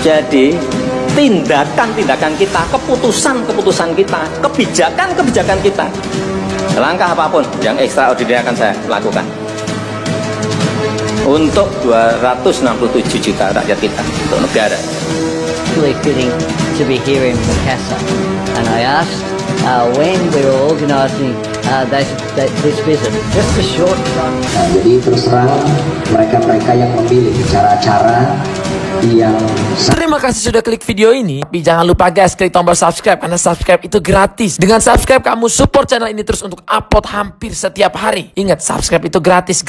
Jadi tindakan-tindakan kita, keputusan-keputusan kita, kebijakan-kebijakan kita, langkah apapun yang ekstraordinari akan saya lakukan untuk 267 juta rakyat kita, untuk negara. Really fitting to be here in Makassar, and I asked when we were organising this visit, just a short time. Jadi terus terang mereka-mereka yang memilih cara-cara yang... Terima kasih sudah klik video ini. Tapi jangan lupa guys, klik tombol subscribe, karena subscribe itu gratis. Dengan subscribe kamu support channel ini terus untuk upload hampir setiap hari. Ingat, subscribe itu gratis,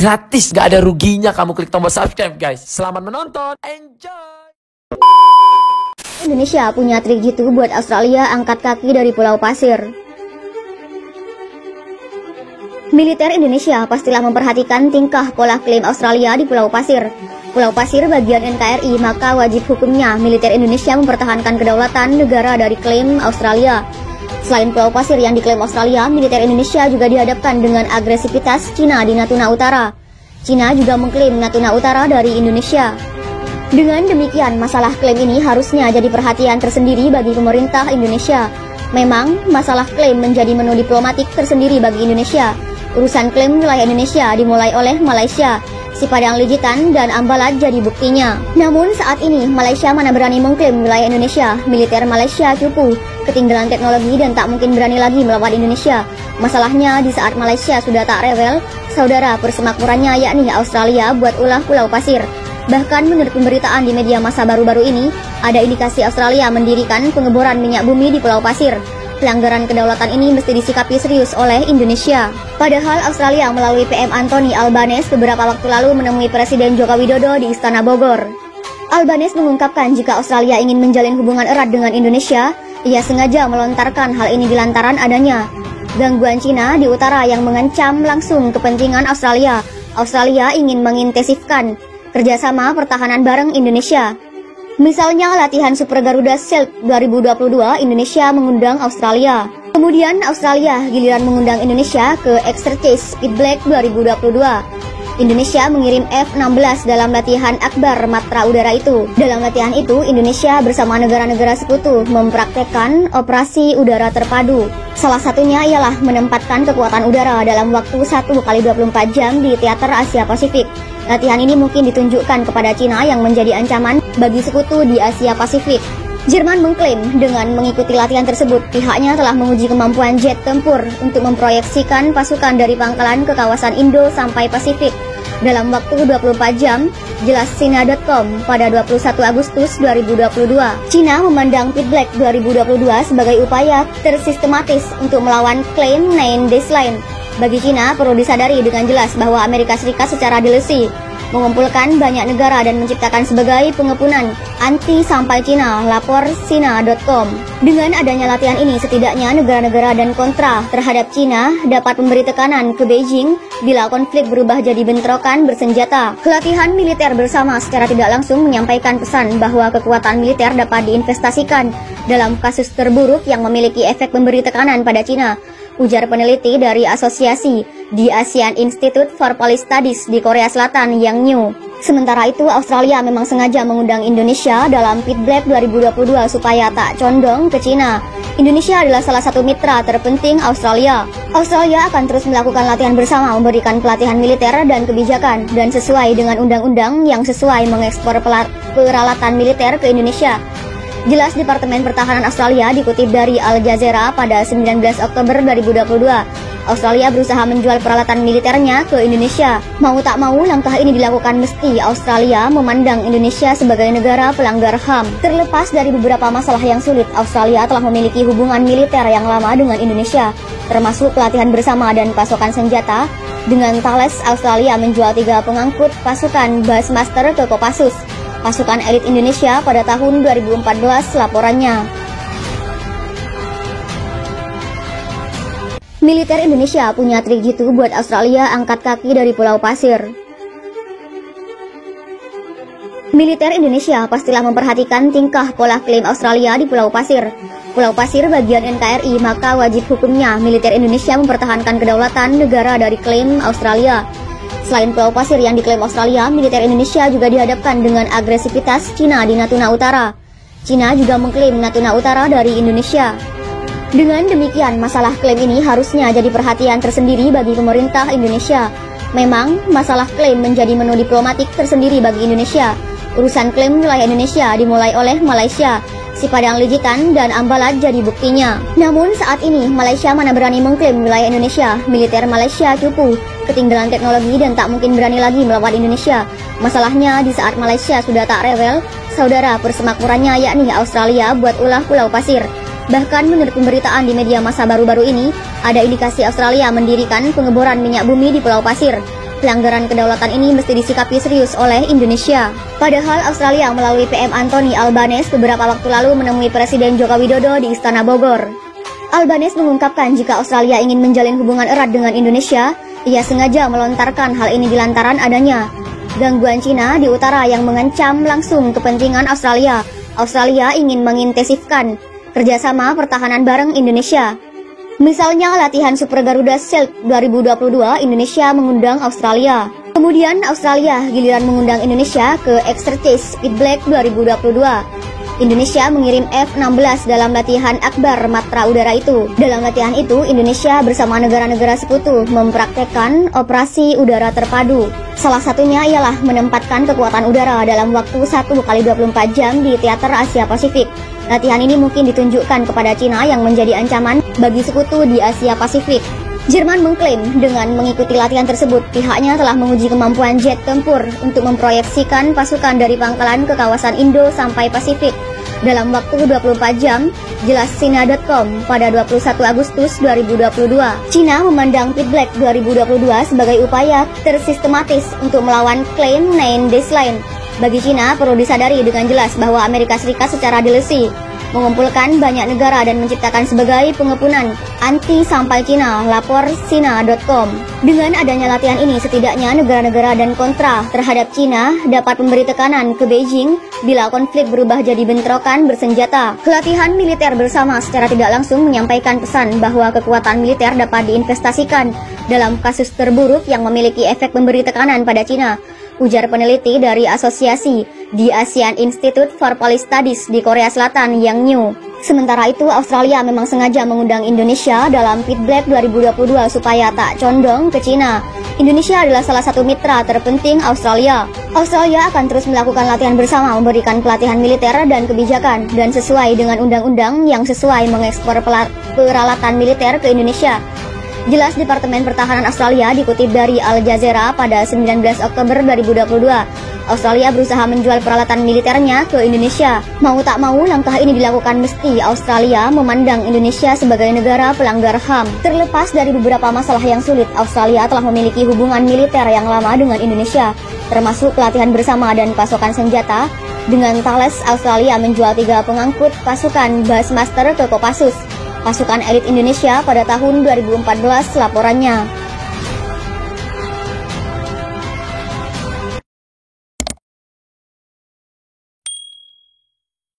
gak ada ruginya kamu klik tombol subscribe guys. Selamat menonton, enjoy. Indonesia punya trik jitu buat Australia angkat kaki dari Pulau Pasir. Militer Indonesia pastilah memperhatikan tingkah pola klaim Australia di Pulau Pasir. Pulau Pasir bagian NKRI, maka wajib hukumnya militer Indonesia mempertahankan kedaulatan negara dari klaim Australia. Selain Pulau Pasir yang diklaim Australia, militer Indonesia juga dihadapkan dengan agresivitas Cina di Natuna Utara. Cina juga mengklaim Natuna Utara dari Indonesia. Dengan demikian, masalah klaim ini harusnya jadi perhatian tersendiri bagi pemerintah Indonesia. Memang, masalah klaim menjadi menu diplomatik tersendiri bagi Indonesia. Urusan klaim wilayah Indonesia dimulai oleh Malaysia. Si Padang Ligitan dan Ambalat jadi buktinya. Namun saat ini, Malaysia mana berani mengklaim wilayah Indonesia. Militer Malaysia cupu, ketinggalan teknologi dan tak mungkin berani lagi melawan Indonesia. Masalahnya di saat Malaysia sudah tak rewel, saudara persemakmurannya yakni Australia buat ulah Pulau Pasir. Bahkan menurut pemberitaan di media massa baru-baru ini, ada indikasi Australia mendirikan pengeboran minyak bumi di Pulau Pasir. Pelanggaran kedaulatan ini mesti disikapi serius oleh Indonesia. Padahal Australia melalui PM Anthony Albanese beberapa waktu lalu menemui Presiden Joko Widodo di Istana Bogor. Albanese mengungkapkan jika Australia ingin menjalin hubungan erat dengan Indonesia, ia sengaja melontarkan hal ini di lantaran adanya gangguan Cina di utara yang mengancam langsung kepentingan Australia. Australia ingin mengintensifkan kerjasama pertahanan bareng Indonesia. Misalnya latihan Super Garuda Shield 2022, Indonesia mengundang Australia. Kemudian Australia giliran mengundang Indonesia ke Exercise Speed Black 2022. Indonesia mengirim F-16 dalam latihan Akbar Matra Udara itu. Dalam latihan itu, Indonesia bersama negara-negara sekutu mempraktekkan operasi udara terpadu. Salah satunya ialah menempatkan kekuatan udara dalam waktu 1x24 jam di teater Asia Pasifik. Latihan ini mungkin ditunjukkan kepada Cina yang menjadi ancaman bagi sekutu di Asia Pasifik. Jerman mengklaim dengan mengikuti latihan tersebut, pihaknya telah menguji kemampuan jet tempur untuk memproyeksikan pasukan dari pangkalan ke kawasan Indo sampai Pasifik dalam waktu 24 jam, jelas Sina.com pada 21 Agustus 2022. Cina memandang Pit Black 2022 sebagai upaya tersistematis untuk melawan klaim 9 Days Line. Bagi Cina, perlu disadari dengan jelas bahwa Amerika Serikat secara dilesi mengumpulkan banyak negara dan menciptakan sebagai pengepungan anti sampai Cina, lapor Sina.com. Dengan adanya latihan ini, setidaknya negara-negara dan kontra terhadap Cina dapat memberi tekanan ke Beijing bila konflik berubah jadi bentrokan bersenjata. Latihan militer bersama secara tidak langsung menyampaikan pesan bahwa kekuatan militer dapat diinvestasikan dalam kasus terburuk yang memiliki efek memberi tekanan pada Cina, ujar peneliti dari asosiasi di Asian Institute for Policy Studies di Korea Selatan, Yang New. Sementara itu, Australia memang sengaja mengundang Indonesia dalam Pit Black 2022 supaya tak condong ke Cina. Indonesia adalah salah satu mitra terpenting Australia. Australia akan terus melakukan latihan bersama, memberikan pelatihan militer dan kebijakan, dan sesuai dengan undang-undang yang sesuai mengekspor peralatan militer ke Indonesia. Jelas Departemen Pertahanan Australia dikutip dari Al Jazeera pada 19 Oktober 2022. Australia berusaha menjual peralatan militernya ke Indonesia. Mau tak mau, langkah ini dilakukan mesti Australia memandang Indonesia sebagai negara pelanggar HAM. Terlepas dari beberapa masalah yang sulit, Australia telah memiliki hubungan militer yang lama dengan Indonesia, termasuk pelatihan bersama dan pasokan senjata. Dengan Thales, Australia menjual 3 pengangkut pasukan Bassmaster ke Kopassus, pasukan elit Indonesia pada tahun 2014 laporannya. Militer Indonesia punya trik jitu buat Australia angkat kaki dari Pulau Pasir. Militer Indonesia pastilah memperhatikan tingkah pola klaim Australia di Pulau Pasir. Pulau Pasir bagian NKRI, maka wajib hukumnya militer Indonesia mempertahankan kedaulatan negara dari klaim Australia. Selain Pulau Pasir yang diklaim Australia, militer Indonesia juga dihadapkan dengan agresivitas Cina di Natuna Utara. Cina juga mengklaim Natuna Utara dari Indonesia. Dengan demikian, masalah klaim ini harusnya jadi perhatian tersendiri bagi pemerintah Indonesia. Memang, masalah klaim menjadi menu diplomatik tersendiri bagi Indonesia. Urusan klaim wilayah Indonesia dimulai oleh Malaysia. Si Padang Lijitan dan Ambalat jadi buktinya. Namun saat ini Malaysia mana berani mengklaim wilayah Indonesia. Militer Malaysia cupu, ketinggalan teknologi dan tak mungkin berani lagi melawan Indonesia. Masalahnya di saat Malaysia sudah tak rewel, saudara persemakmurannya yakni Australia buat ulah Pulau Pasir. Bahkan menurut pemberitaan di media massa baru-baru ini, ada indikasi Australia mendirikan pengeboran minyak bumi di Pulau Pasir. Pelanggaran kedaulatan ini mesti disikapi serius oleh Indonesia. Padahal Australia melalui PM Anthony Albanese beberapa waktu lalu menemui Presiden Joko Widodo di Istana Bogor. Albanese mengungkapkan jika Australia ingin menjalin hubungan erat dengan Indonesia, ia sengaja melontarkan hal ini dilantaran adanya gangguan Cina di utara yang mengancam langsung kepentingan Australia. Australia ingin mengintensifkan kerjasama pertahanan bareng Indonesia. Misalnya latihan Super Garuda Shield 2022, Indonesia mengundang Australia. Kemudian Australia giliran mengundang Indonesia ke Exercise Speed Black 2022. Indonesia mengirim F-16 dalam latihan Akbar Matra Udara itu. Dalam latihan itu, Indonesia bersama negara-negara sekutu mempraktekkan operasi udara terpadu. Salah satunya ialah menempatkan kekuatan udara dalam waktu 1x24 jam di teater Asia Pasifik. Latihan ini mungkin ditunjukkan kepada Cina yang menjadi ancaman bagi sekutu di Asia Pasifik. Jerman mengklaim dengan mengikuti latihan tersebut, pihaknya telah menguji kemampuan jet tempur untuk memproyeksikan pasukan dari pangkalan ke kawasan Indo sampai Pasifik dalam waktu 24 jam, jelas Sina.com pada 21 Agustus 2022. Cina memandang Pit Black 2022 sebagai upaya tersistematis untuk melawan klaim 9 Days Line. Bagi Cina, perlu disadari dengan jelas bahwa Amerika Serikat secara dilesi mengumpulkan banyak negara dan menciptakan sebagai pengepungan anti sampai Cina, lapor Sina.com. Dengan adanya latihan ini, setidaknya negara-negara dan kontra terhadap Cina dapat memberi tekanan ke Beijing bila konflik berubah jadi bentrokan bersenjata. Latihan militer bersama secara tidak langsung menyampaikan pesan bahwa kekuatan militer dapat diinvestasikan dalam kasus terburuk yang memiliki efek memberi tekanan pada Cina, ujar peneliti dari asosiasi di ASEAN Institute for Policy Studies di Korea Selatan, Yang New. Sementara itu, Australia memang sengaja mengundang Indonesia dalam Pit Black 2022 supaya tak condong ke Cina. Indonesia adalah salah satu mitra terpenting Australia. Australia akan terus melakukan latihan bersama, memberikan pelatihan militer dan kebijakan, dan sesuai dengan undang-undang yang sesuai mengekspor peralatan militer ke Indonesia. Jelas Departemen Pertahanan Australia dikutip dari Al Jazeera pada 19 Oktober 2022. Australia berusaha menjual peralatan militernya ke Indonesia. Mau tak mau, langkah ini dilakukan mesti Australia memandang Indonesia sebagai negara pelanggar HAM. Terlepas dari beberapa masalah yang sulit, Australia telah memiliki hubungan militer yang lama dengan Indonesia, termasuk pelatihan bersama dan pasokan senjata. Dengan Thales, Australia menjual 3 pengangkut pasukan Bassmaster ke Kopassus, pasukan elit Indonesia pada tahun 2014 laporannya.